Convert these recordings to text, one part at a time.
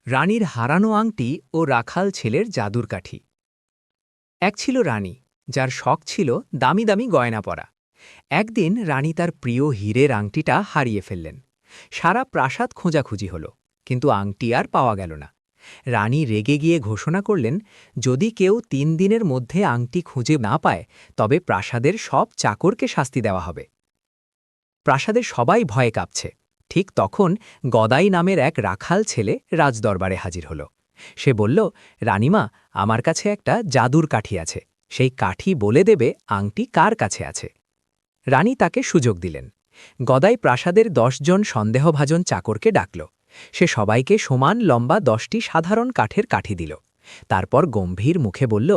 রানীর হারানো আংটি ও রাখাল ছেলের জাদুর কাঠি। এক ছিল রানী, যার শখ ছিল দামি দামি গয়না পরা। একদিন রানী তার প্রিয় হীরের আংটিটা হারিয়ে ফেললেন। সারা প্রাসাদ খোঁজাখুঁজি হল, কিন্তু আংটি আর পাওয়া গেল না। রানী রেগে গিয়ে ঘোষণা করলেন, যদি কেউ 3 দিনের মধ্যে আংটি খুঁজে না পায়, তবে প্রাসাদের সব চাকরকে শাস্তি দেওয়া হবে। প্রাসাদের সবাই ভয়ে কাঁপছে। ঠিক তখন গদাই নামের এক রাখাল ছেলে রাজদরবারে হাজির হল। সে বলল, রানীমা, আমার কাছে একটা জাদুর কাঠি আছে। সেই কাঠি বলে দেবে আংটি কার কাছে আছে। রানী তাকে সুযোগ দিলেন। গদাই প্রাসাদের 10 জন সন্দেহভাজন চাকরকে ডাকল। সে সবাইকে সমান লম্বা 10টি সাধারণ কাঠের কাঠি দিল। তারপর গম্ভীর মুখে বলল,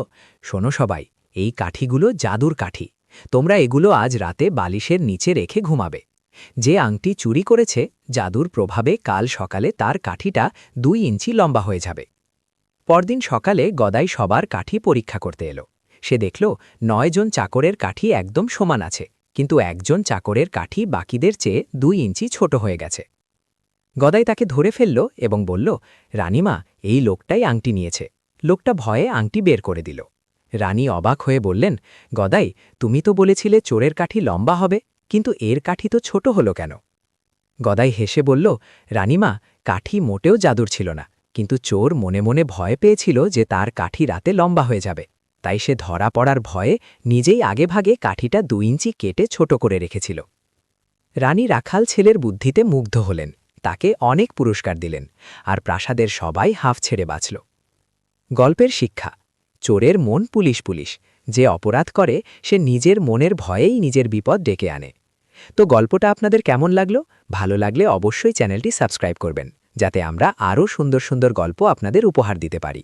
শোনো সবাই, এই কাঠিগুলো জাদুর কাঠি। তোমরা এগুলো আজ রাতে বালিশের নিচে রেখে ঘুমাবে। যে আংটি চুরি করেছে, জাদুর প্রভাবে কাল সকালে তার কাঠিটা 2 ইঞ্চি লম্বা হয়ে যাবে। পরদিন সকালে গদাই সবার কাঠি পরীক্ষা করতে এলো। সে দেখল 9 জন চাকরের কাঠি একদম সমান আছে, কিন্তু একজন চাকরের কাঠি বাকিদের চেয়ে 2 ইঞ্চি ছোট হয়ে গেছে। গদাই তাকে ধরে ফেলল এবং বলল, রানীমা, এই লোকটাই আংটি নিয়েছে। লোকটা ভয়ে আংটি বের করে দিল। রানী অবাক হয়ে বললেন, গদাই, তুমি তো বলেছিলে চোরের কাঠি লম্বা হবে, কিন্তু এর কাঠি তো ছোট হলো কেন? গদাই হেসে বলল, রানীমা, কাঠি মোটেও জাদুর ছিল না, কিন্তু চোর মনে মনে ভয় পেয়েছিল যে তার কাঠি রাতে লম্বা হয়ে যাবে। তাই সে ধরা পড়ার ভয়ে নিজেই আগেভাগে কাঠিটা 2 ইঞ্চি কেটে ছোট করে রেখেছিল। রানী রাখাল ছেলের বুদ্ধিতে মুগ্ধ হলেন, তাকে অনেক পুরস্কার দিলেন, আর প্রাসাদের সবাই হাঁফ ছেড়ে বাঁচল। গল্পের শিক্ষা: চোরের মন পুলিশ পুলিশ, যে অপরাধ করে সে নিজের মনের ভয়েই নিজের বিপদ ডেকে আনে। তো গল্পটা আপনাদের কেমন লাগলো? ভালো লাগলে অবশ্যই চ্যানেলটি সাবস্ক্রাইব করবেন, যাতে আমরা আরও সুন্দর সুন্দর গল্প আপনাদের উপহার দিতে পারি।